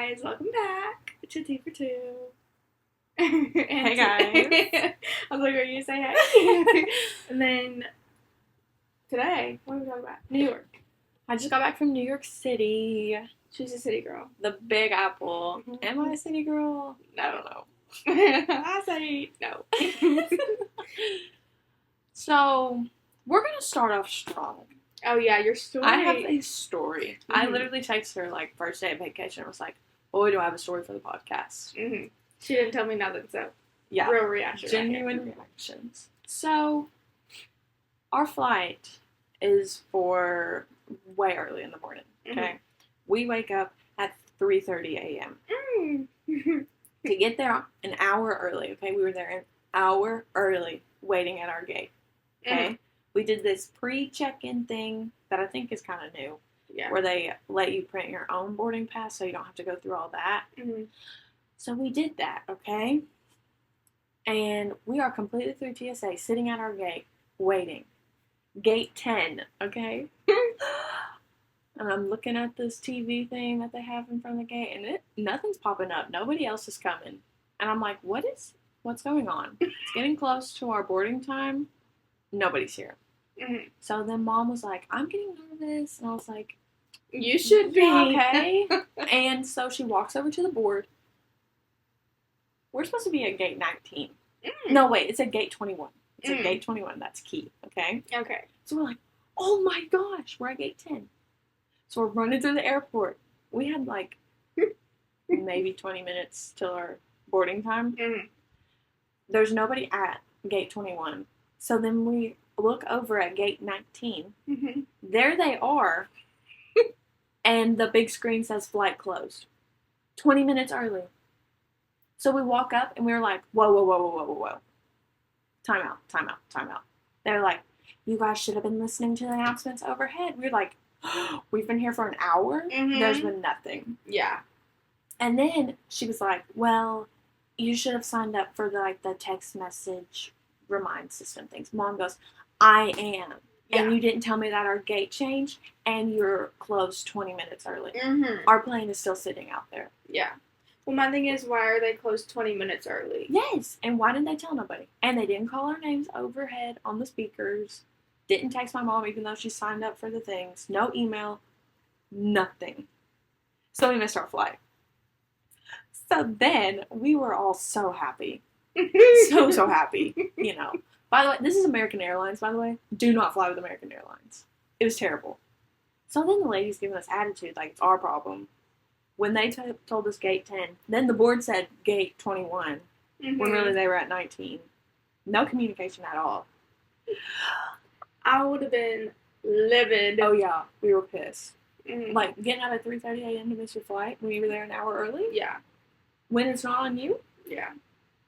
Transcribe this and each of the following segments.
guys, welcome back to Tea for Two. Hey guys. I was like, are you gonna say hey? And then today, what are we talking about? New York. I just got back from New York City. She's a city girl. The Big Apple. Mhm. Am I a city girl? I don't know. I say no. So, we're going to start off strong. Oh yeah, your story. I have a story. I Mhm. literally texted her like first day of vacation. I was like, boy, do I have a story for the podcast. Mm-hmm. She didn't tell me nothing, so Yeah. real reaction. Genuine reactions. So, our flight is for way early in the morning. Okay. Mhm. We wake up at 3:30 a.m. Mm. to get there an hour early. Okay, we were there an hour early, waiting at our gate. Okay, Mhm. we did this pre-check-in thing that I think is kind of new, Yeah. where they let you print your own boarding pass, so you don't have to go through all that. Mhm. So we did that. Okay, and we are completely through TSA, sitting at our gate, waiting. Gate 10. Okay. And I'm looking at this TV thing that they have in front of the gate, and nothing's popping up. Nobody else is coming. And I'm like, what's going on? It's getting close to our boarding time. Nobody's here. Mhm. So then Mom was like, I'm getting nervous. And I was like, You should be. yeah, okay. And so she walks over to the board. We're supposed to be at gate 19. No, wait, it's at gate 21. It's at gate 21. That's key, okay? Okay. So we're like, oh my gosh, we're at gate 10. So we're running through the airport. We had like maybe 20 minutes till our boarding time. Mhm. There's nobody at gate 21. So then we look over at gate 19. Mhm. There they are. And the big screen says flight closed. 20 minutes early. So we walk up and we were like, whoa, whoa, whoa, whoa, whoa, whoa, whoa. Time out, time out, time out. They're like, you guys should have been listening to the announcements overhead. We were like, we've been here for an hour. Mhm. There's been nothing. Yeah. And then she was like, well, you should have signed up for the text message remind system things. Mom goes, I am. Yeah. And you didn't tell me that our gate changed and you're closed 20 minutes early. Mhm. Our plane is still sitting out there. Yeah. Well, my thing is, why are they closed 20 minutes early? Yes. And why didn't they tell nobody? And they didn't call our names overhead on the speakers. Didn't text my mom even though she signed up for the things. No email. Nothing. So we missed our flight. So then we were all so happy. So happy. You know. By the way, this is American Airlines, by the way. Do not fly with American Airlines. It was terrible. So then the lady's giving us attitude like it's our problem. When they told us gate 10, then the board said gate 21, Mhm. when really they were at 19. No communication at all. I would have been livid. Oh yeah, we were pissed. Mhm. Like, getting out at 3:30 a.m. to miss your flight when you were there an hour early? Yeah. When it's not on you? Yeah.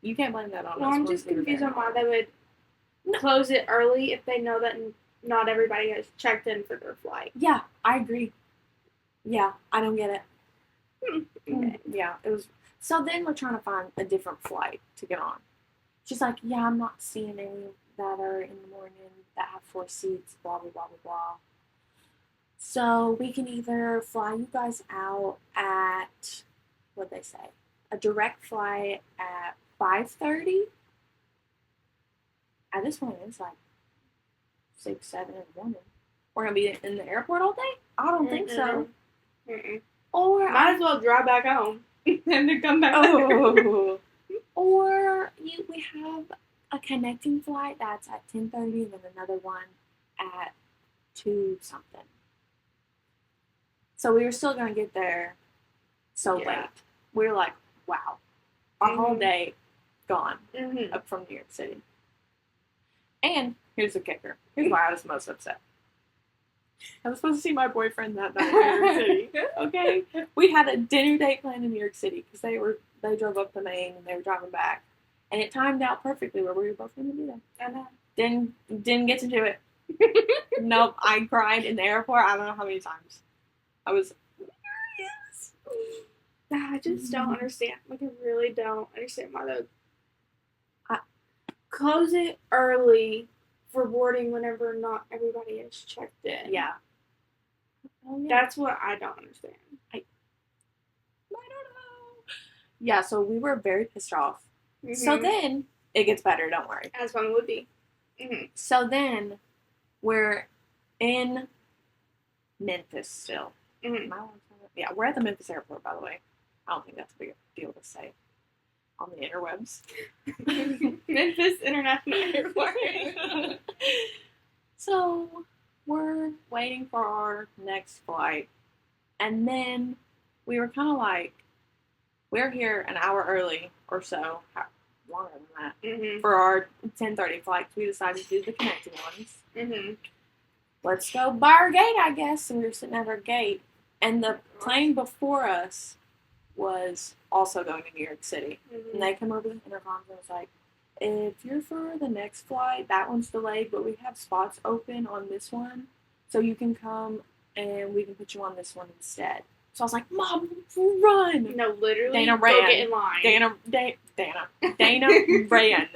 You can't blame that on Well, us. I'm once just we were confused there. on why they would close it early if they know that not everybody has checked in for their flight. Yeah, I agree. Yeah, I don't get it. Okay. Yeah, it was. So then we're trying to find a different flight to get on. She's like, yeah, I'm not seeing any that are in the morning that have 4 seats, blah, blah, blah, blah, blah. So we can either fly you guys out at, what'd they say? A direct flight at 5:30. At this point, it's like 6, 7 in the morning. We're going to be in the airport all day? I don't think so. Mm-mm. Or Might as well drive back home and then come back. Oh. Or we have a connecting flight that's at 10:30 and then another one at 2 something. So we were still going to get there so Yeah. late. We were like, wow. Our whole Mhm. day gone Mhm. up from New York City. And here's the kicker. Here's why I was most upset. I was supposed to see my boyfriend that night in New York City. Okay? We had a dinner date planned in New York City because they drove up to Maine and they were driving back. And it timed out perfectly where we were both going to be there. I know. Didn't get to do it. Nope, I cried in the airport I don't know how many times. I was furious. I just don't understand. Like, I really don't understand why they would close it early for boarding whenever not everybody is checked in. Yeah. Oh, yeah. That's what I don't understand. I don't Yeah, so we were very pissed off. Mm-hmm. So then, it gets better, don't worry. As one would be. Mm-hmm. So then, we're in Memphis still. Mm-hmm. Yeah, we're at the Memphis airport, by the way. I don't think that's a big deal to say on the interwebs. Memphis International Airport. So, we're waiting for our next flight. And then, we were kind of like, we're here an hour early or so, longer than that, Mm-hmm. for our 10:30 flights. We decided to do the connecting ones. Mm-hmm. Let's go by our gate, I guess. And we were sitting at our gate. And the plane before us was also going to New York City. Mm-hmm. And they come over the intercom and was like, if you're for the next flight, that one's delayed, but we have spots open on this one. So you can come and we can put you on this one instead. So I was like, Mom, run! No, literally, Dana go ran. get in line. Dana ran.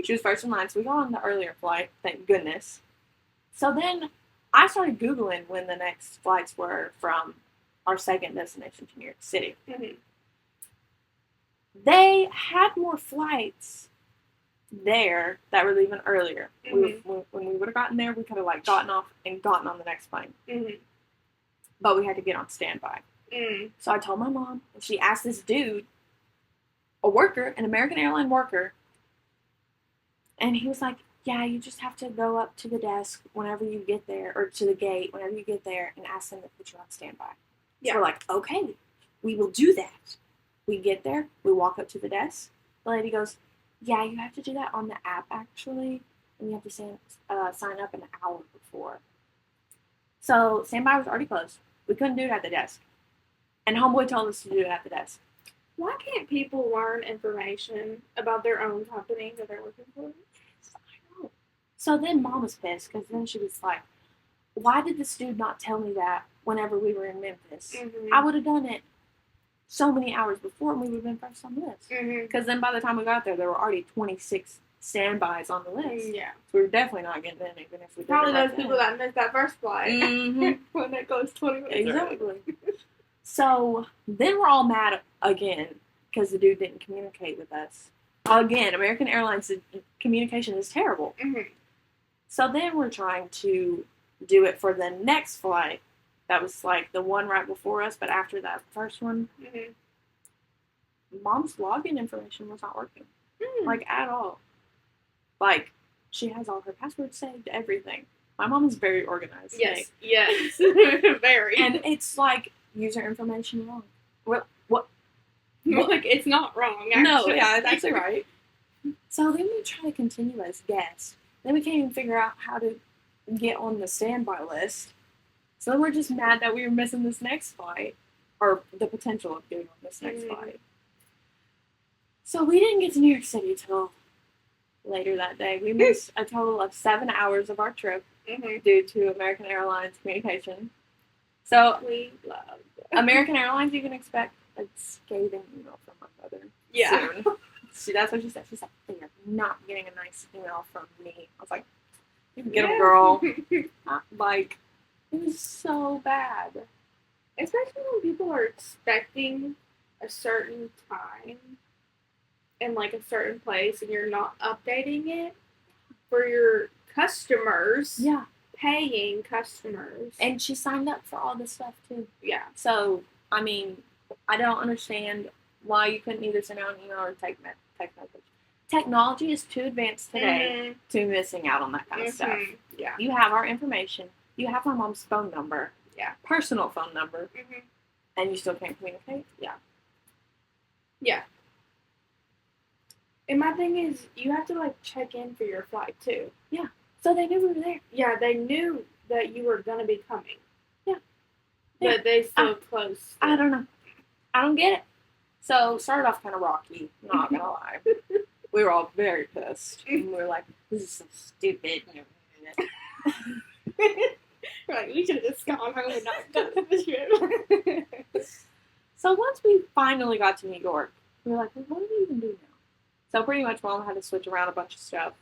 She was first in line, so we got on the earlier flight, thank goodness. So then I started Googling when the next flights were from our second destination to New York City. Mm-hmm. They had more flights there that were leaving earlier. Mm-hmm. When we would have gotten there, we could have like gotten off and gotten on the next plane. Mm-hmm. But we had to get on standby. Mm. So I told my mom, and she asked this dude, a worker, an American airline worker, and he was like, yeah, you just have to go up to the desk whenever you get there, or to the gate whenever you get there, and ask them to put you on standby. Yeah. So we're like, okay, we will do that. We get there, we walk up to the desk. The lady goes, yeah, you have to do that on the app, actually, and you have to sign up an hour before. So standby was already closed. We couldn't do it at the desk. And homeboy told us to do it at the desk. Why can't people learn information about their own company that they're working for? I know. So then Mom was pissed because then she was like, why did this dude not tell me that whenever we were in Memphis? Mm-hmm. I would have done it so many hours before and we would have been first on the list. Because then by the time we got there were already 26 standbys on the list. Yeah. So we were definitely not getting in even if we did Probably it right those people that missed that first flight. Mm-hmm. When that goes 20 minutes. Exactly. So then we're all mad again because the dude didn't communicate with us. Again, American Airlines communication is terrible. Mm-hmm. So then we're trying to do it for the next flight. That was like the one right before us, but after that first one, Mm-hmm. Mom's login information was not working. Mm. Like at all. Like she has all her passwords saved, everything. My mom is very organized. Yes. Yes. Very. And it's like user information wrong. What? Like it's not wrong. Actually. No, yeah, it's actually right. So then we try to continue as guests. Then we can't even figure out how to get on the standby list. So then we're just mad that we were missing this next flight, or the potential of getting on this next flight. So we didn't get to New York City till later that day. We missed a total of 7 hours of our trip due to American Airlines communication. So We love American Airlines, you can expect a scathing email from my mother. Yeah. Soon. That's what she said. She's like, they are not getting a nice email from me. I was like, you can get them, girl. Like, it was so bad. Especially when people are expecting a certain time in like a certain place and you're not updating it for your customers. Yeah. Paying customers. And she signed up for all this stuff too. Yeah. So, I mean, I don't understand why you couldn't either send out an email or text message. Technology is too advanced today to be missing out on that kind of stuff. Yeah. You have our information. You have my mom's phone number. Yeah. Personal phone number. And you still can't communicate? Yeah. Yeah. And my thing is, you have to like check in for your flight too. Yeah. So they knew we were there. Yeah, they knew that you were gonna be coming. Yeah. But they still closed. I don't know. I don't get it. So started off kind of rocky. Not gonna lie. We were all very pissed. And we were like, "This is so stupid." We're like, we should have just gone home and not done the trip. So once we finally got to New York, we were like, well, what do we even do now? So pretty much Mom had to switch around a bunch of stuff.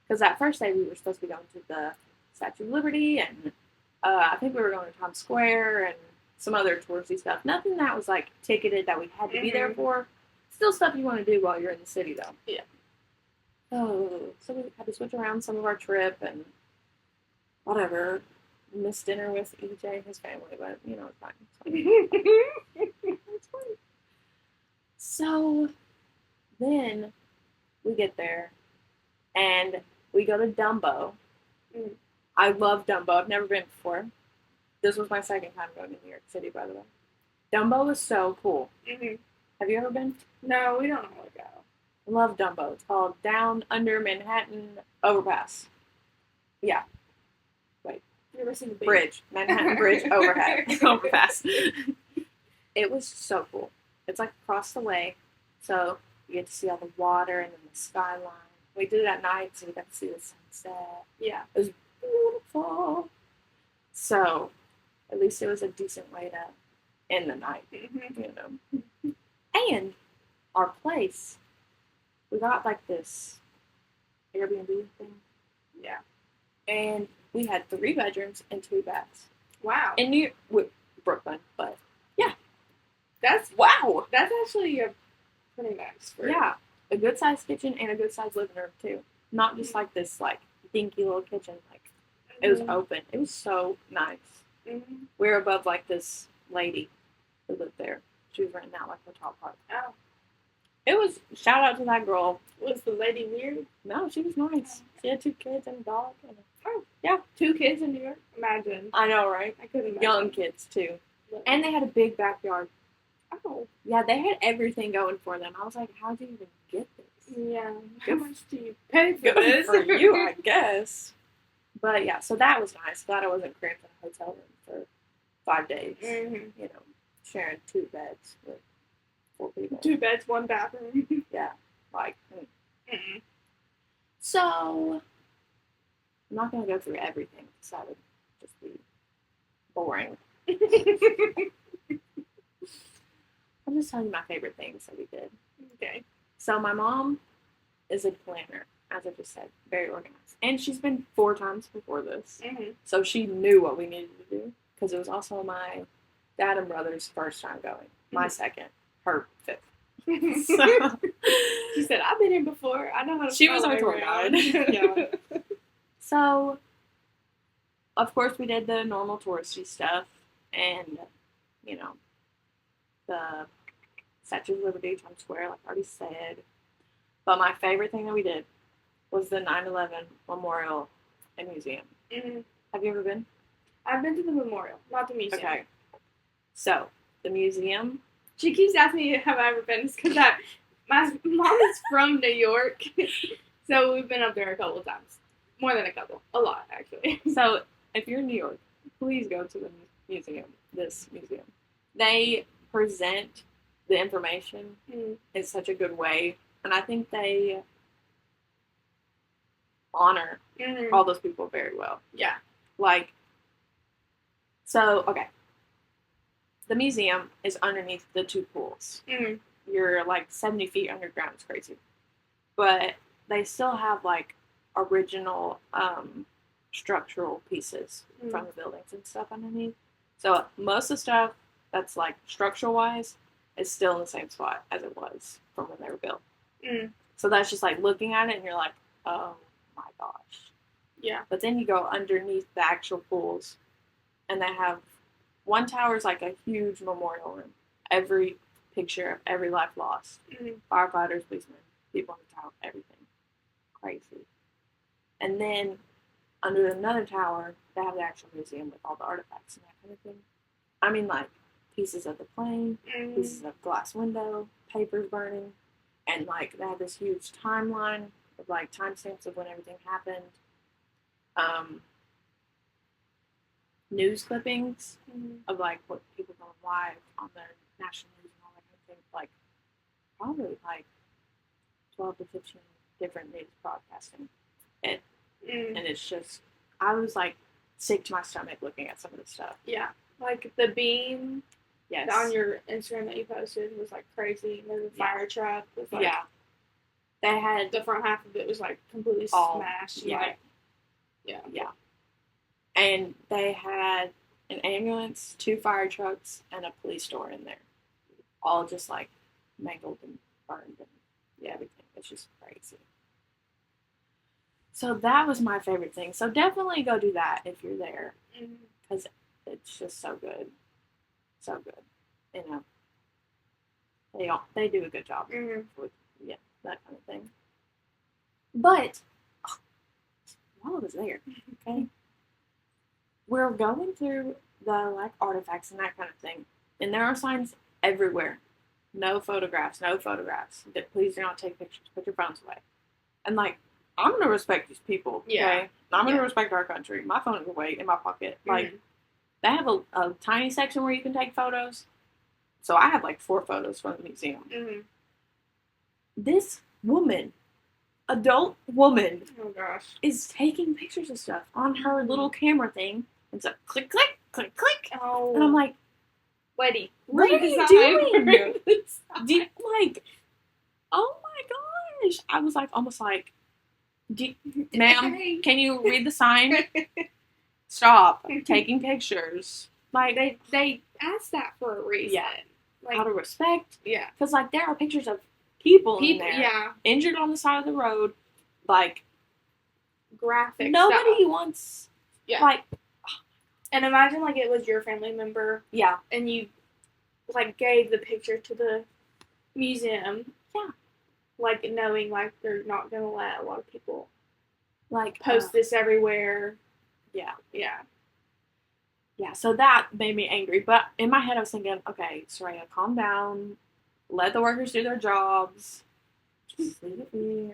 Because that first day we were supposed to be going to the Statue of Liberty, and I think we were going to Times Square and some other touristy stuff. Nothing that was like ticketed that we had to be there for. Still stuff you want to do while you're in the city, though. Yeah. Oh, so we had to switch around some of our trip and whatever. Missed dinner with EJ and his family, but you know, it's fine. It's fine. So then we get there and we go to Dumbo. Mm. I love Dumbo. I've never been before. This was my second time going to New York City, by the way. Dumbo is so cool. Mm-hmm. Have you ever been? No, we don't know where to go. I love Dumbo. It's called Down Under Manhattan Overpass. Yeah. You ever seen the Bridge. Manhattan Bridge Overpass. It was so cool. It's like across the way. So you get to see all the water and then the skyline. We did it at night, so we got to see the sunset. Yeah. It was beautiful. So at least it was a decent way to end the night, Mm-hmm. you know. And our place, we got like this Airbnb thing. Yeah. And we had 3 bedrooms and 2 baths. Wow. In New York, Brooklyn, but yeah. That's Wow. That's actually pretty nice. Yeah. A good sized kitchen and a good sized living room too. Not just like this like dinky little kitchen. Like it was open. It was so nice. Mm-hmm. We were above like this lady who lived there. She was renting out like the top part. Oh. It was shout out to that girl. Was the lady weird? No, she was nice. She had 2 kids and a dog. And Oh, yeah. 2 kids in New York? Imagine. I know, right? I couldn't imagine. Young kids too. And they had a big backyard. Oh. Yeah, they had everything going for them. I was like, how do you even get this? Yeah. Good. How much do you pay for Good this? for you, I guess. But yeah, so that was nice. Glad I wasn't cramped in a hotel room for 5 days. Mm-hmm. You know, sharing 2 beds with 4 people. 2 beds, 1 bathroom. Yeah, like. Mm-mm. So, I'm not going to go through everything because that would just be boring. I'll just tell you my favorite things that we did. Okay. So my mom is a planner, as I just said, very organized. And she's been 4 times before this. Mm-hmm. So she knew what we needed to do. Because it was also my dad and brother's first time going. My second. Her 5th. So, She said, I've been here before. I know how to she was follow our tour around." guide. Yeah. So, of course, we did the normal touristy stuff. And, you know, the Statue of Liberty, Times Square, like I already said. But my favorite thing that we did was the 9/11 Memorial and Museum. Mm-hmm. Have you ever been? I've been to the memorial, not the museum. Okay. So, the museum. She keeps asking me, have I ever been? Because my mom is from New York. So we've been up there a couple of times. More than a couple. A lot, actually. So, if you're in New York, please go to the museum. This museum. They present the information in such a good way. And I think they honor all those people very well. Yeah. Like, so, okay. The museum is underneath the 2 pools. Mm-hmm. You're like 70 feet underground. It's crazy. But they still have like original structural pieces from the buildings and stuff underneath. So most of the stuff that's like structural wise is still in the same spot as it was from when they were built. So that's just like looking at it and you're like, oh my gosh. Yeah. But then you go underneath the actual pools and they have one tower is like a huge memorial room. Every picture of every life lost. Firefighters, policemen, people in the tower, everything. Crazy. And then under another tower, they have the actual museum with all the artifacts and that kind of thing. I mean, like pieces of the plane, pieces of glass window, papers burning, and like they have this huge timeline of like timestamps of when everything happened. News clippings of like what people going live on their national news and all that kind of thing. Like probably like 12 to 15 different news broadcasting it. And it's just, I was like sick to my stomach looking at some of this stuff. Yeah. Like the beam Yes. on your Instagram that you posted was like crazy. And then the fire truck was like, Yeah. They had the front half of it was like completely all smashed. Yeah. Like, Yeah. And they had an ambulance, 2 fire trucks, and a police door in there. All just like mangled and burned and everything. It's just crazy. So that was my favorite thing. So definitely go do that if you're there, because it's just so good, so good. You know, they do a good job with that kind of thing. But while I was there, okay, we're going through the like artifacts and that kind of thing, and there are signs everywhere. No photographs, no photographs. Please do not take pictures. Put your phones away. And like, I'm gonna respect these people. Okay? Yeah. I'm gonna respect our country. My phone is away in my pocket. Like, they have a tiny section where you can take photos. So I have like 4 photos from the museum. This woman, adult woman, oh gosh, is taking pictures of stuff on her little camera thing. And so click, click, click, click. Oh. And I'm like, lady, what are you doing? Like, oh my gosh. I was like, almost like, ma'am, can you read the sign? Stop taking pictures. Like, they asked that for a reason. Yeah. Like, out of respect. Yeah. Because, like, there are pictures of people in there. Yeah. Injured on the side of the road. Like, graphic nobody stuff. wants. Yeah. Like, and imagine, like, it was your family member. Yeah. And you, like, gave the picture to the museum. Yeah. Like, knowing, like, they're not going to let a lot of people, like, post this everywhere. Yeah. Yeah. Yeah, so that made me angry. But in my head, I was thinking, okay, Saraya, calm down. Let the workers do their jobs. Just leave it be.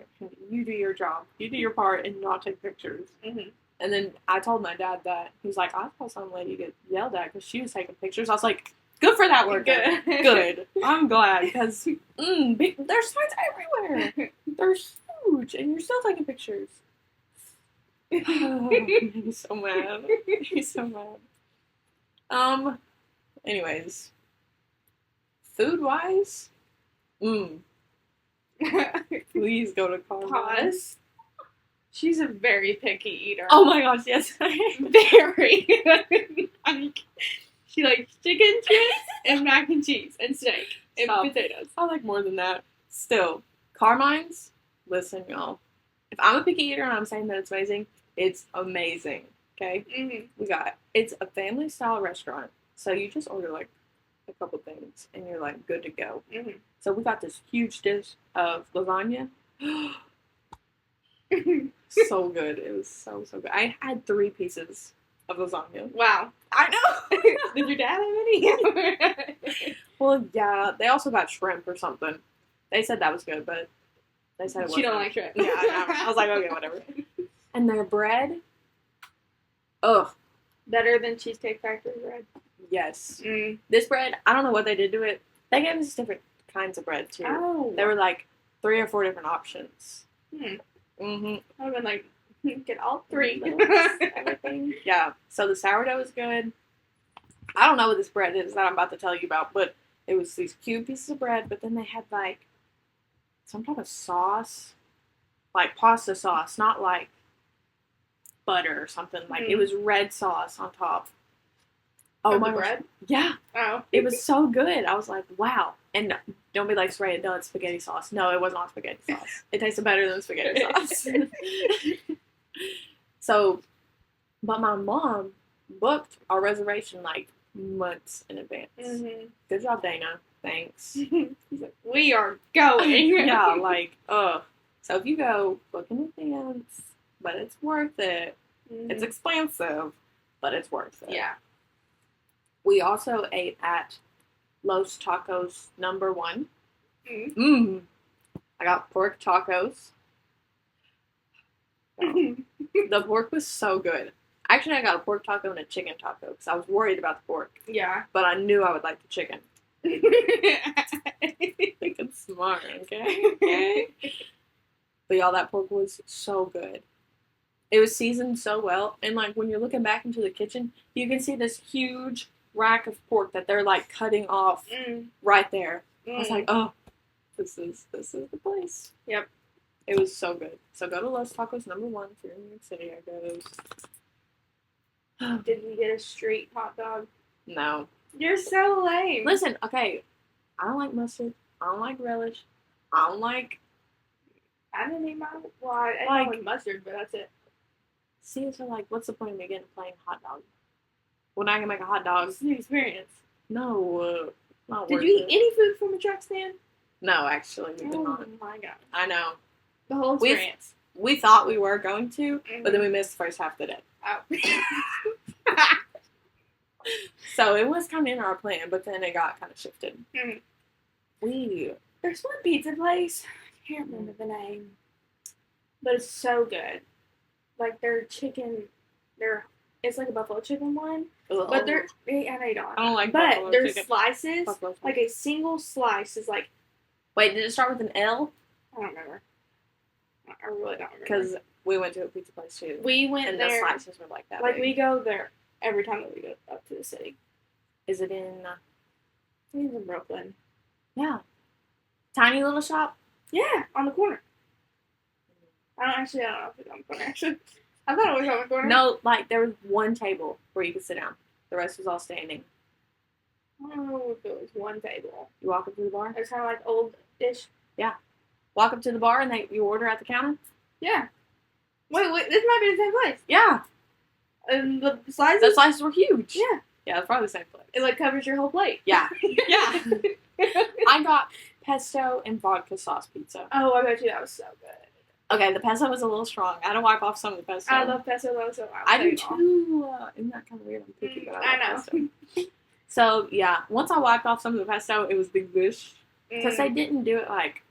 You do your job. You do your part and not take pictures. Mm-hmm. And then I told my dad that. He's like, I saw some lady get yelled at because she was taking pictures. I was like, good for that worker. Good. I'm glad, because there's signs everywhere. They're huge, and you're still taking pictures. He's so mad. He's so mad. Anyways. Food-wise? Please go to Carmen. Pause. She's a very picky eater. Oh my gosh, yes. Very. She likes chicken strips and mac and cheese and steak and potatoes. I like more than that. Still, Carmine's, listen, y'all. If I'm a picky eater and I'm saying that it's amazing, it's amazing. Okay? Mm-hmm. It's a family style restaurant. So you just order like a couple things and you're like good to go. Mm-hmm. So we got this huge dish of lasagna. So good. It was so good. I had 3 pieces of lasagna. Wow. I know. Did your dad have any? Well, yeah. They also got shrimp or something. They said that was good, but they said it wasn't. She don't like shrimp. Yeah, I was like, okay, whatever. And their bread. Ugh. Better than Cheesecake Factory bread. Yes. Mm. This bread, I don't know what they did to it. They gave us different kinds of bread, too. Oh. There were like 3 or 4 different options. Mm-hmm. I would have been like, get all 3. Everything. Yeah. So the sourdough was good. I don't know what this bread is that I'm about to tell you about, but it was these cube pieces of bread, but then they had like some type of sauce. Like pasta sauce, not like butter or something. Like it was red sauce on top. Oh, my bread? Yeah. Oh. It was so good. I was like, wow. And don't be like, Saraya, no, it's spaghetti sauce. No, it was not spaghetti sauce. It tasted better than spaghetti sauce. So, but my mom booked our reservation like months in advance. Mm-hmm. Good job, Dana. Thanks. He's like, we are going. Yeah, like, ugh. So if you go, book in advance, but it's worth it. Mm-hmm. It's expensive, but it's worth it. Yeah. We also ate at Los Tacos #1. I got pork tacos. The pork was so good. Actually, I got a pork taco and a chicken taco because I was worried about the pork. Yeah. But I knew I would like the chicken. Thinking smart, okay? But y'all, that pork was so good. It was seasoned so well. And like when you're looking back into the kitchen, you can see this huge rack of pork that they're like cutting off right there. I was like, oh, this is the place. Yep. It was so good. So go to Los Tacos #1 if you're in New York City, I guess. Did we get a street hot dog? No. You're so lame. Listen, okay, I don't like mustard. I don't like relish. I don't like. I didn't eat my. Well, I ate Like- mine with mustard, but that's it. See, so like, what's the point of me getting a plain hot dog? When I can make a hot dog. It's the experience. No, not Did worth you eat it. any food from a truck stand? No, actually, we did Oh not. my god. I know. The whole We've- experience. We thought we were going to, but then we missed the first half of the day. Oh. So it was kind of in our plan, but then it got kind of shifted. Mhm. We There's one pizza place. I can't remember the name. But it's so good. Like their chicken, it's like a buffalo chicken one. But they're, I know you don't. I don't like But buffalo their chicken. slices, Buffalo chicken. like a single slice is like, Wait, did it start with an L? I don't remember. I really don't remember. Because we went to a pizza place too, we went and there, the slices were like that. like big. we go there every time that we go up to the city. Is it in? I think it's in Brooklyn. Yeah, tiny little shop. Yeah, on the corner. I don't know if it's on the corner, actually. I thought it was on the corner. No, like there was one table where you could sit down. The rest was all standing. I don't know if it was one table. You walk up to the bar. It was kind of like old-ish. Walk up to the bar and you order at the counter. Yeah. Wait, this might be the same place. Yeah, And the slices? the slices were huge. Yeah. Yeah, it's probably the same place. It like covers your whole plate. Yeah. Yeah. I got pesto and vodka sauce pizza. Oh, I bet you that was so good. Okay, the pesto was a little strong. I had to wipe off some of the pesto. I love pesto though, so I do too. Isn't that kind of weird? I'm picky, but I love pesto. So yeah, once I wiped off some of the pesto, it was big dish because they didn't do it like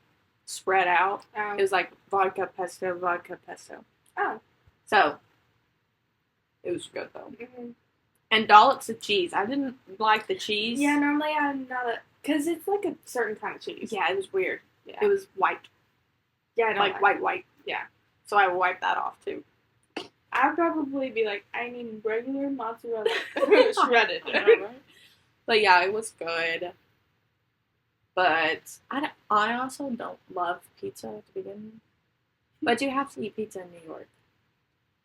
spread out. It was like vodka pesto, vodka pesto. Oh. So it was good though. Mhm. And dollops of cheese. I didn't like the cheese. Yeah, normally I'm not a, because it's like a certain kind of cheese. Yeah, it was weird. Yeah. It was white, Yeah, I don't like white. Yeah. So I wiped that off too. I'd probably be like, I need regular mozzarella shredded. But yeah, it was good. But I also don't love pizza to begin with. But you have to eat pizza in New York.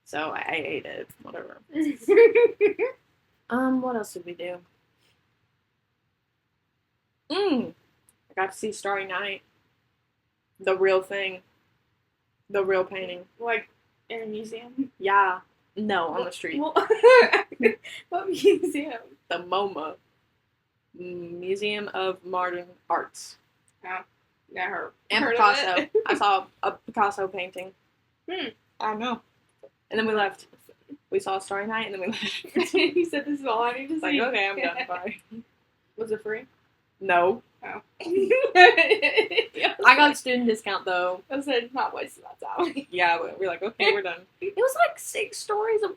So I ate it. Whatever. What else did we do? I got to see Starry Night. The real thing. The real painting. Like in a museum. Yeah. No, on the street. Well, what museum? The MoMA. Museum of Modern Arts. Never. And heard of Picasso. it. I saw a Picasso painting. I know. And then we left. We saw Starry Night and then we left. He said, "This is all I need to It's see." like, okay, I'm done. Bye. Was it free? No. Oh. I got a student discount though. I said, not wasting my time. Yeah, we're like, okay, we're done. It was like 6 stories of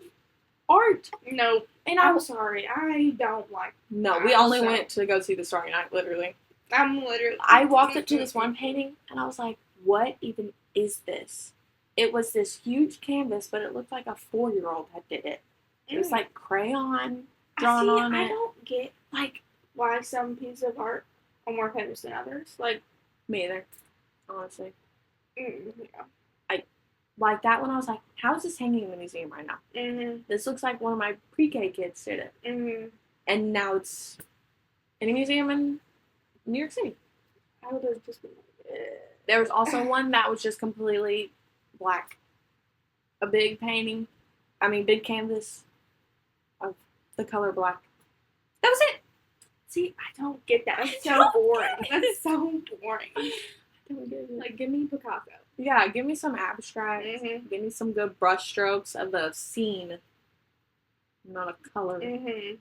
art. No, And I'm sorry. I don't like. No, we only went to go see the Starry Night, literally. I'm literally. I walked up to this one painting and I was like, what even is this? It was this huge canvas, but it looked like a 4-year-old had did it. It was like crayon drawn on it. I don't get Like, why some pieces of art are more famous than others. Like, me either, honestly. yeah. Like that one, I was like, how is this hanging in the museum right now? Mm-hmm. This looks like one of my pre-K kids did it. Mm-hmm. And now it's in a museum in New York City. I would have just been like, There was also one that was just completely black. A big painting, big canvas of the color black. That was it. see, I don't get that. That's so don't boring. get it. That's so boring. I don't get it. Like, give me Picasso. Yeah, give me some abstract. Mm-hmm. Give me some good brush strokes of the scene, not a color. Mm-hmm.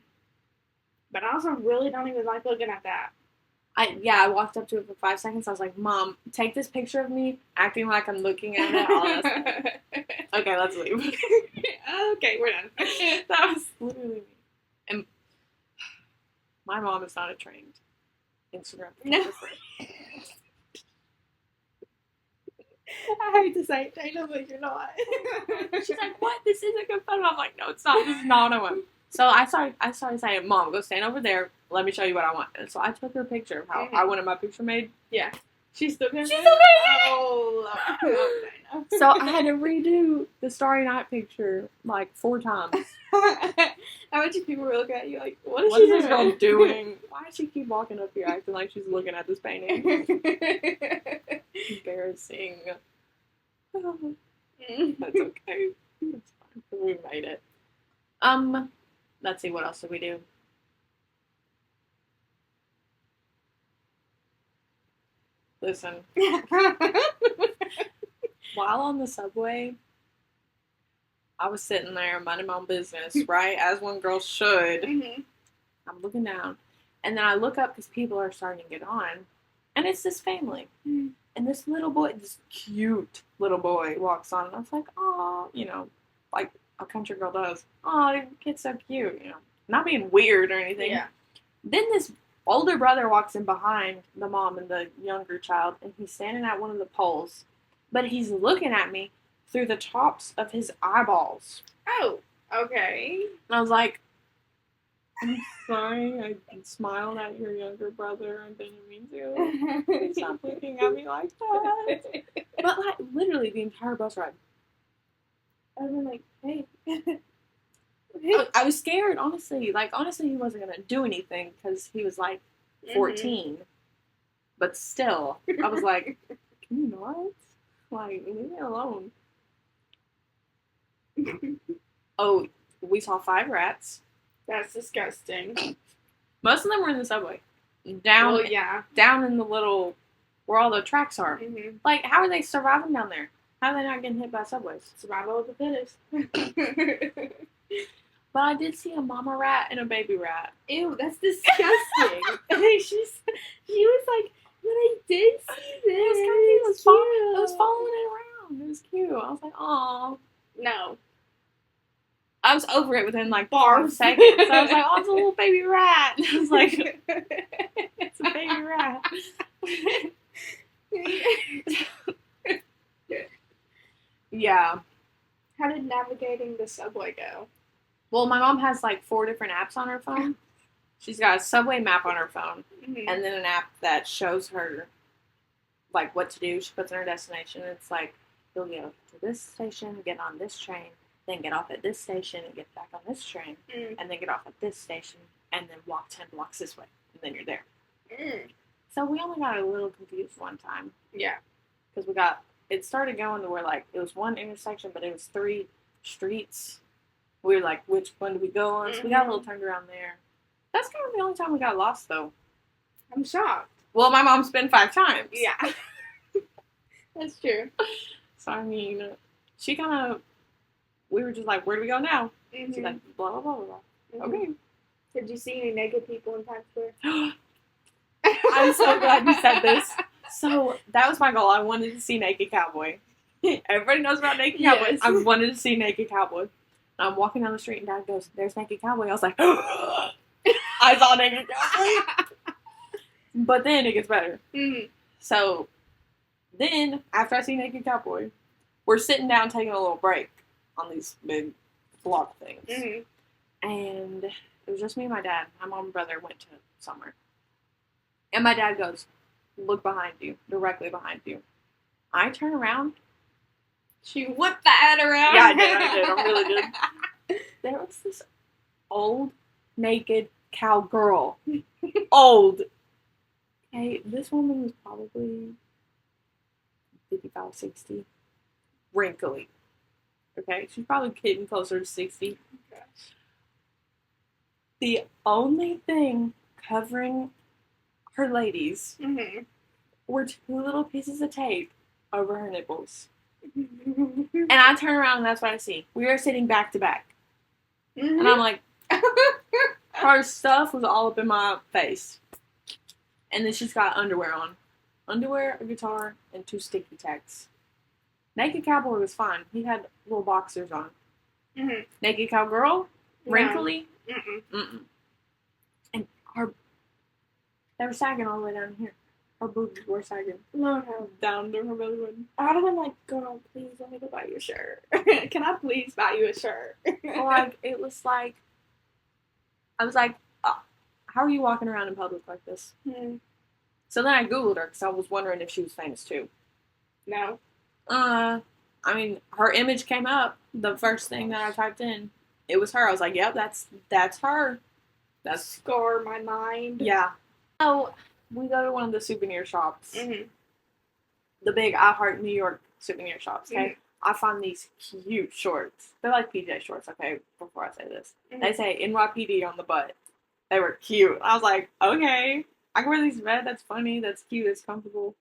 But I also really don't even like looking at that. I walked up to it for 5 seconds. I was like, Mom, take this picture of me acting like I'm looking at it. All that stuff. Okay, let's leave. Okay, we're done. That was literally me. And my mom is not a trained Instagram photographer. I hate to say it, Dana, but you're not. She's like, what? This isn't good photo. I'm like, no, it's not. This is not what I want. So I started saying, Mom, go stand over there. Let me show you what I want. And so I took her a picture of how I wanted my picture made. Yeah. She's still doing She's it? still doing it! Oh, Lord. So I had to redo the Starry Night picture like 4 times. I bet you people were looking at you like, what is What she is this girl doing? doing? Why does she keep walking up here acting like she's looking at this painting? Embarrassing. That's okay. It's fine. We made it. Let's see, what else did we do? Listen, while on the subway, I was sitting there minding my own business, right? As one girl should. Mm-hmm. I'm looking down, and then I look up because people are starting to get on, and it's this family. Mm-hmm. And this little boy, this cute little boy, walks on, and I was like, oh, like a country girl does. Oh, the kid's so cute, Not being weird or anything. Yeah. Then this older brother walks in behind the mom and the younger child, and he's standing at one of the poles, but he's looking at me through the tops of his eyeballs. Oh, okay. And I was like, I'm sorry, I smiled at your younger brother. I didn't mean to. Stop looking at me like that. But like literally the entire bus ride. I was like, hey. I was scared, honestly. Like, honestly, he wasn't going to do anything because he was like 14. Mm-hmm. But still, I was like, can you not? Like, leave me alone. Oh, we saw 5 rats. That's disgusting. Most of them were in the subway. Down in the little, where all the tracks are. Mm-hmm. Like, how are they surviving down there? How are they not getting hit by subways? Survival of the fittest. But I did see a mama rat and a baby rat. Ew, that's disgusting. she was like, but I did see this. It was following it around. It was cute. I was like, aw. No. I was over it within like 5 seconds. So I was like, oh, it's a little baby rat. And I was like, it's a baby rat. Yeah. How did navigating the subway go? Well, my mom has like 4 different apps on her phone. She's got a subway map on her phone, mm-hmm. and then an app that shows her like what to do. She puts in her destination. It's like, you'll go to this station, get on this train, then get off at this station and get back on this train, and then get off at this station, and then walk 10 blocks this way, and then you're there. So we only got a little confused one time. Yeah. Because it started going to where, like, it was one intersection, but it was 3 streets. We were like, which one do we go on? So we got a little turned around there. That's kind of the only time we got lost, though. I'm shocked. Well, my mom's been 5 times. Yeah. That's true. So, I mean, she kind of, we were just like, where do we go now? Mm-hmm. She's like, blah, blah, blah, blah. Mm-hmm. Okay. Did you see any naked people in Times Square? I'm so glad you said this. So, that was my goal. I wanted to see Naked Cowboy. Everybody knows about Naked Cowboy. Yes. I wanted to see Naked Cowboy. And I'm walking down the street and Dad goes, there's Naked Cowboy. I was like, I saw Naked Cowboy. But then it gets better. Mm-hmm. So, then, after I see Naked Cowboy, we're sitting down taking a little break on these big block things. Mm-hmm. And it was just me and my dad. My mom and brother went to somewhere. And my dad goes, look behind you, directly behind you. I turn around. She whipped that around. Yeah, I did. I really did. There was this old, naked cowgirl. Old. Okay, this woman was probably 55, 60. Wrinkly. Okay, she's probably getting closer to 60. Gosh. The only thing covering her ladies were 2 little pieces of tape over her nipples. And I turn around and that's what I see. We are sitting back to back. And I'm like, her stuff was all up in my face. And then she's got underwear on. Underwear, a guitar, and 2 sticky tacks. Naked Cowboy was fine. He had little boxers on. Naked Cowgirl, wrinkly. And they were sagging all the way down here. Her boobs were sagging. Lord, down to her belly button. I would have been like, girl, please let me go buy you a shirt. Can I please buy you a shirt? Like, it was like, I was like, how are you walking around in public like this? So then I Googled her because I was wondering if she was famous too. No. I mean, her image came up. The first thing that I typed in, it was her. I was like, yep, that's her. That's scar my mind. Yeah. So we go to one of the souvenir shops. the big I Heart New York souvenir shops, okay? I find these cute shorts. They're like PJ shorts, okay, before I say this. They say NYPD on the butt. They were cute. I was like, okay, I can wear these to bed. That's funny. That's cute. It's comfortable.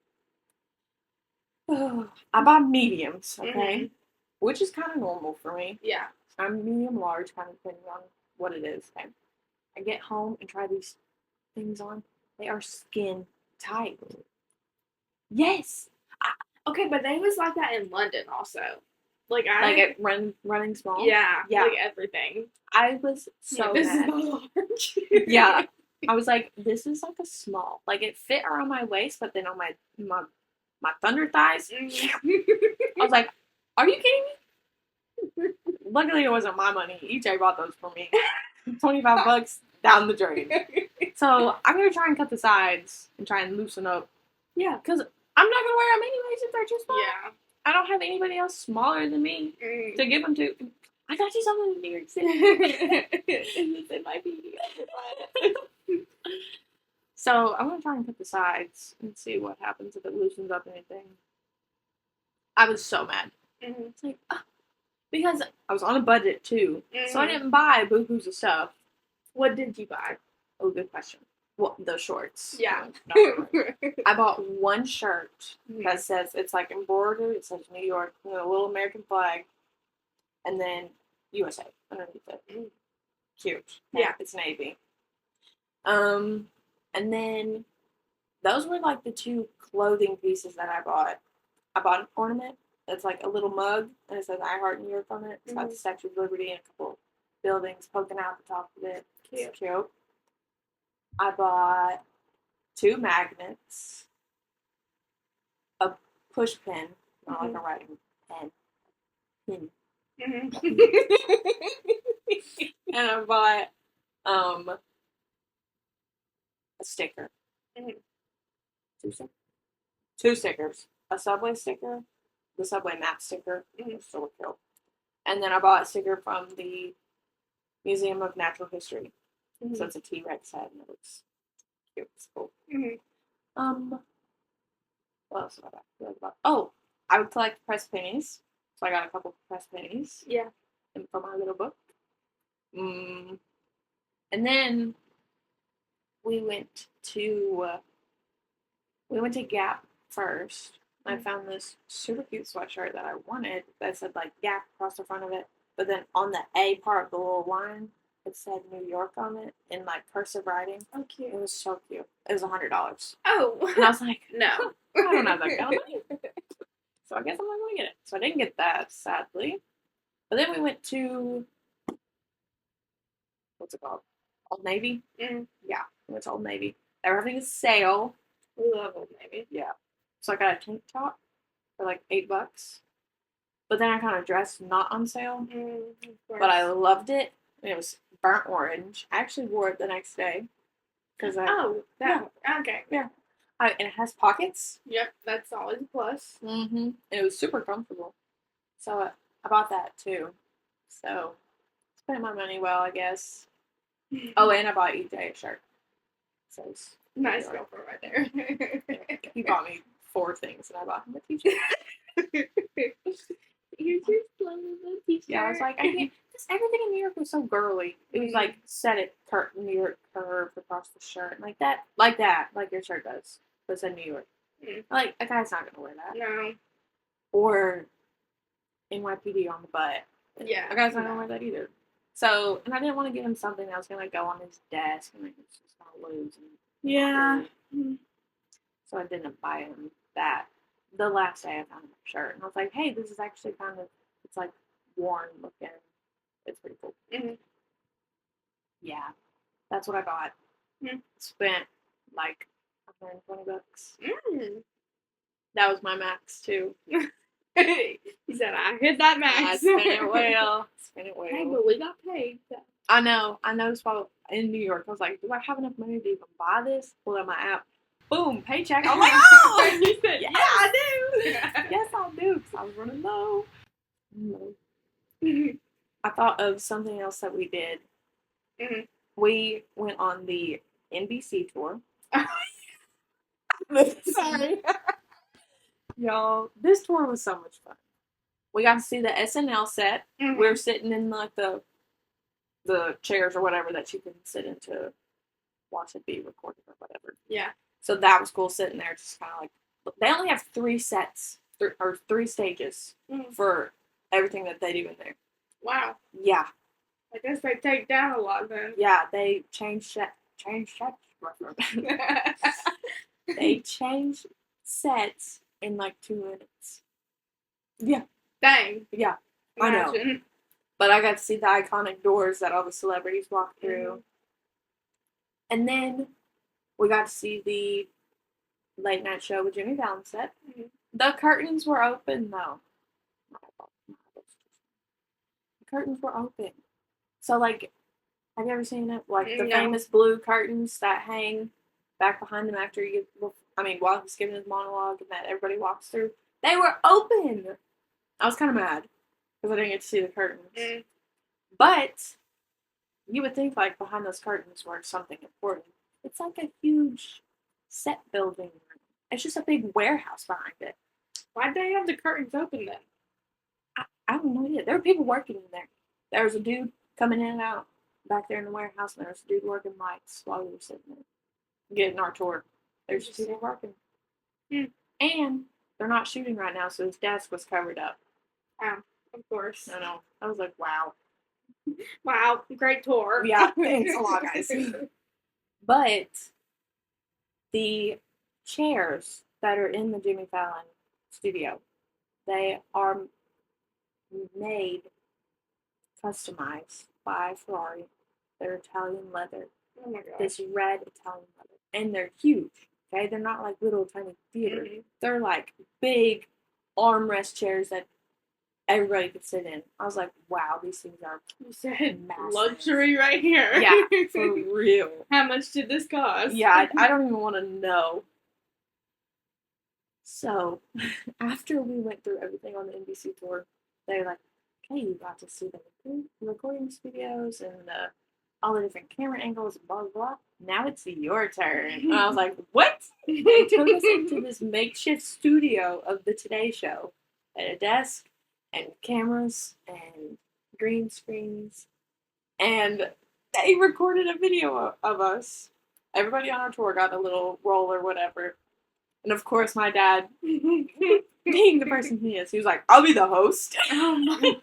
I buy mediums, okay? Which is kind of normal for me. Yeah. I'm medium large, kind of depending on what it is, okay? I get home and try these things on. They are skin tight. Yes. Okay, but they was like that in London also. Like it running small. Yeah. Like everything. I was so this mad. is not large. Yeah. I was like, this is like a small. Like it fit around my waist, but then on my thunder thighs. I was like, are you kidding me? Luckily, it wasn't my money. EJ bought those for me. $25 down the drain. So I'm gonna try and cut the sides and try and loosen up. Yeah, because I'm not gonna wear them anyways if they're too small. Yeah. I don't have anybody else smaller than me to give them to. I got you something in New York City. It might be. So I'm gonna try and cut the sides and see what happens if it loosens up anything. I was so mad. It's like, because I was on a budget too, so I didn't buy boo-boos of stuff. What did you buy? Oh, good question. Well, the shorts. Yeah. I bought one shirt that says, it's like embroidered, it says New York, with a little American flag, and then USA underneath it. Cute. Yeah. It's navy. And then those were like the two clothing pieces that I bought. I bought an ornament that's like a little mug, and it says I Heart New York on it. It's got the Statue of Liberty and a couple buildings poking out the top of it. Cute. It's cute. I bought 2 magnets, a push pin, not like a writing pen. And I bought a sticker. 2 stickers. A Subway sticker, the Subway map sticker, so cute. And then I bought a sticker from the Museum of Natural History. So it's a T-Rex head, and it looks cute. It's cool. What else did I buy? Oh, I would collect pressed pennies, so I got a couple pressed pennies. Yeah. For my little book. And then we went to Gap first. I found this super cute sweatshirt that I wanted that said like Gap across the front of it, but then on the A part of the little line it said New York on it in like cursive writing. Oh, cute. It was so cute. It was $100. Oh. And I was like, no, I don't have that kind of money. So I guess I'm not going to get it. So I didn't get that, sadly. But then we went to, what's it called? Old Navy? Yeah, we went to Old Navy. They were having a sale. We love Old Navy. Yeah. So I got a tank top for like $8. But then I kind of dressed not on sale. But I loved it. And it was burnt orange. I actually wore it the next day. Okay. Yeah. And it has pockets. Yep, that's always a plus. And it was super comfortable. So I bought that too. So spent my money well, I guess. Oh, and I bought EJ a shirt. So it's nice girlfriend right there. He bought me 4 things, and I bought him a t-shirt. You just love the t-shirt. Yeah, I was like, I can't. Just everything in New York was so girly. It was like set it New York curved across the shirt, like your shirt does, but it said New York. Like a guy's not gonna wear that. No. Or NYPD on the butt. Yeah. A guy's not gonna wear that either. So, and I didn't want to get him something that was gonna go on his desk and like it's just gonna lose. Yeah. So I didn't buy him that. The last day I found him a shirt, and I was like, hey, this is actually kind of, it's like worn looking. It's pretty cool. Yeah. That's what I bought. Spent like $120. That was my max too. He said, I hit that max. I spent it well. Hey, but we got paid. So. I know. I noticed while in New York, I was like, do I have enough money to even buy this? Pull out my app. Boom, paycheck. I'm like, oh! You said, yeah, I do. Yes, I do. Because I was running low. I thought of something else that we did. We went on the NBC tour. Sorry. Y'all, this tour was so much fun. We got to see the SNL set. Mhm. We were sitting in like the chairs or whatever that you can sit in to watch it be recorded or whatever. Yeah. So that was cool sitting there, just kind of like. They only have 3 sets or 3 stages for everything that they do in there. Wow. Yeah. I guess they take down a lot then. Yeah, they changed they changed sets in like 2 minutes. Yeah. Dang. Yeah. Imagine. I know. But I got to see the iconic doors that all the celebrities walk through. And then we got to see the late night show with Jimmy Fallon set. The curtains were open though. The curtains were open. So like, have you ever seen it? Like the famous blue curtains that hang back behind him after while he's giving his monologue and that everybody walks through. They were open. I was kind of mad because I didn't get to see the curtains. But you would think like behind those curtains were something important. It's like a huge set building. It's just a big warehouse behind it. Why'd they have the curtains open then? I have no idea. There were people working in there. There was a dude coming in and out back there in the warehouse, and there was a dude working lights while we were sitting there getting our tour. There's just people working. And they're not shooting right now, so his desk was covered up. Of course. I know. I was like, wow. Wow, great tour. Yeah, thanks a lot, guys. But the chairs that are in the Jimmy Fallon studio, they are made, customized by Ferrari. They're Italian leather. Oh my god. This red Italian leather. And they're huge. Okay? They're not like little tiny theater. They're like big armrest chairs that everybody could sit in. I was like, wow, these things are massive. Luxury right here. Yeah, for real. How much did this cost? Yeah, I don't even want to know. So, after we went through everything on the NBC tour, they were like, okay, you got to see the recording studios and all the different camera angles and blah, blah, blah. Now it's your turn. And I was like, what? They took us into this makeshift studio of the Today Show. At a desk and cameras and green screens. And they recorded a video of us. Everybody on our tour got a little roll or whatever. And of course, my dad, being the person he is, he was like, I'll be the host. Oh my.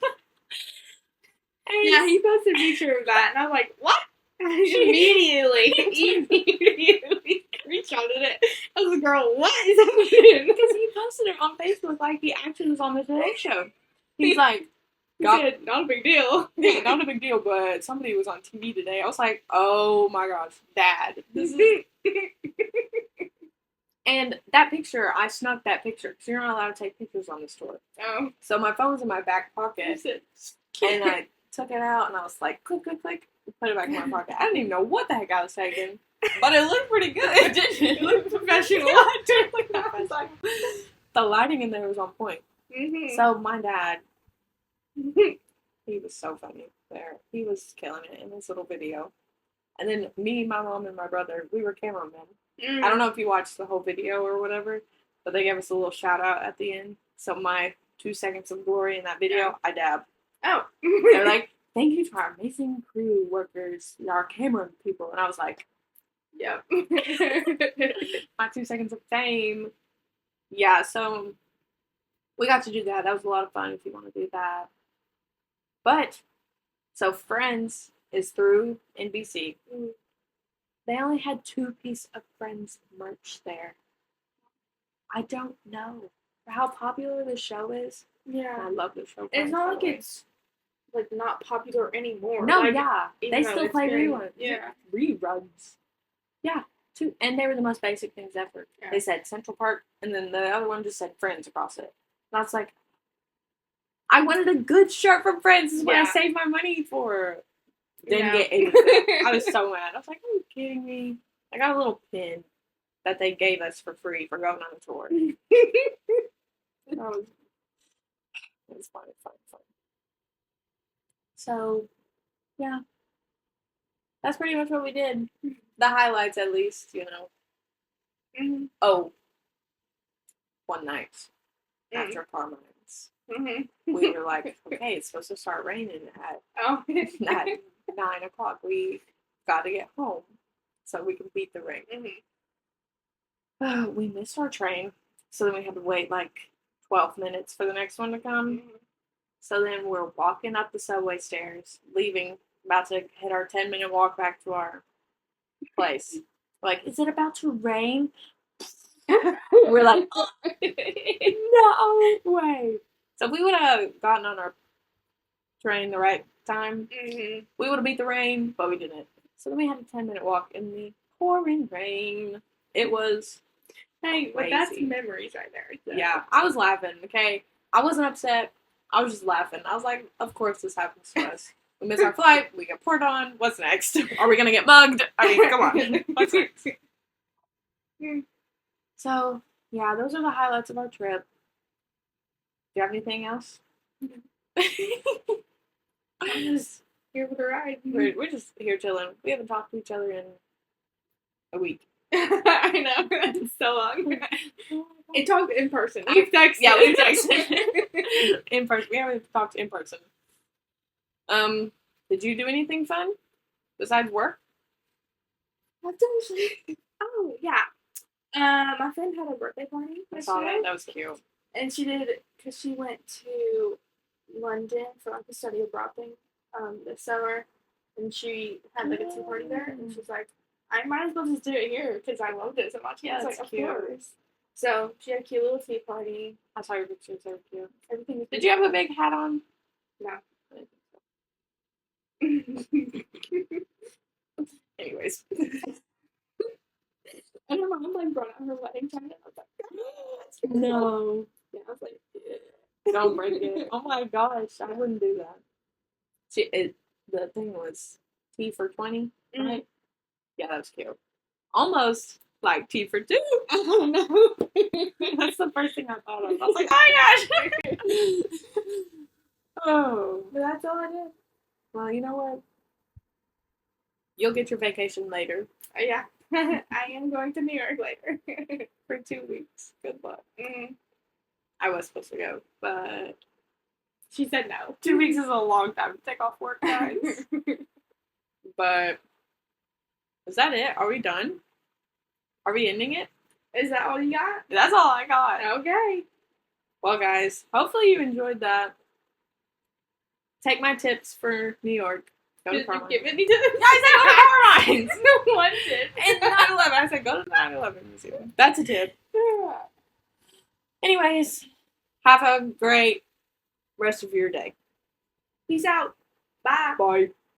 Yeah, he posted a picture of that, and I was like, what? Immediately screenshotted it. I was like, girl, what is happening? Because he posted it on Facebook like he actually was on the Today Show. He's like, he said, not a big deal. Yeah, not a big deal, but somebody was on TV today. I was like, oh my gosh, Dad. This is... And that picture, I snuck that picture, because you're not allowed to take pictures on this tour. Oh. So my phone was in my back pocket, and I took it out, and I was like, click, click, click, put it back in my pocket. I didn't even know what the heck I was taking, but it looked pretty good, didn't it? It looked professional. Yeah, it looked professional. The lighting in there was on point. So my dad, he was so funny there. He was killing it in this little video. And then me, my mom, and my brother, we were cameramen. I don't know if you watched the whole video or whatever, but they gave us a little shout out at the end. So my 2 seconds of glory in that video, I dabbed. Oh. They're like, thank you to our amazing crew workers, our camera people. And I was like, yep. My 2 seconds of fame. Yeah, so we got to do that. That was a lot of fun if you want to do that. But, so Friends is through NBC. They only had 2 pieces of Friends merch there. I don't know how popular the show is. Yeah. I love the show. It's not like it's like not popular anymore. No, like, yeah. They still play reruns. Yeah. Reruns. Yeah. 2, and they were the most basic things ever. Yeah. They said Central Park, and then the other one just said Friends across it. And I was like, I wanted a good shirt from Friends. This is what I saved my money for. Didn't get anything. I was so mad. I was like, are you kidding me? I got a little pin that they gave us for free for going on a tour. It was fun. So, yeah. That's pretty much what we did. The highlights, at least, you know. Oh. One night. after Carmine's. Mm-hmm. We were like, okay, it's supposed to start raining at Oh. 9 o'clock. We got to get home so we can beat the rain. Mm-hmm. We missed our train, so then we had to wait like 12 minutes for the next one to come. Mm-hmm. So then we're walking up the subway stairs, leaving, about to hit our 10-minute walk back to our place. Like, is it about to rain? We're like, no way. So if we would have gotten on our train the right time, Mm-hmm. we would have beat the rain, but we didn't. So then we had a 10-minute walk in the pouring rain. It was Hey, but that's crazy. memories right there. So. Yeah, I was laughing, okay? I wasn't upset. I was just laughing. I was like, of course this happens to us. We miss our flight. We get poured on. What's next? Are we going to get mugged? I mean, come on. What's next? So, yeah, those are the highlights of our trip. Do you have anything else? I'm just here for the ride. We're just here chilling. We haven't talked to each other in a week. I know. That's so long. It talked in person. We've texted. Yeah, we've texted. In person. We haven't talked in person. Did you do anything fun besides work? I've done. Oh yeah. My friend had a birthday party I saw that. yesterday, That was cute. and she did because she went to London for like a study abroad thing this summer, and she had like a tea party there, and she's like, I might as well just do it here because I loved it so much. Yeah, I was it's like, cute. of course. So she had a cute little tea party. I saw your pictures. They were cute. Everything was. Did you have a big hat on? No. Anyways. And her mom like brought out her wedding jacket. I was like, No. Yeah, I was like, yeah. Don't break it. Oh my gosh, I wouldn't do that. The thing was T for 20, right? Mm-hmm. Yeah, that was cute. Almost like T for 2. I don't know. That's the first thing I thought of. I was like, oh my gosh. Oh. But that's all I did. Well, you know what? You'll get your vacation later. Yeah. I am going to New York later. For 2 weeks. Good luck. Mm. I was supposed to go, but She said no. 2 weeks is a long time to take off work, guys. But is that it? Are we done? Are we ending it? Is that all you got? That's all I got. Okay. Well, guys, hopefully you enjoyed that. Take my tips for New York. Go to Did you Carmine. give any to them? I said go to Carmine's. No one did. It's 9/11. I said go to the 9/11 museum. That's a tip. Anyways, have a great rest of your day. Peace out. Bye. Bye.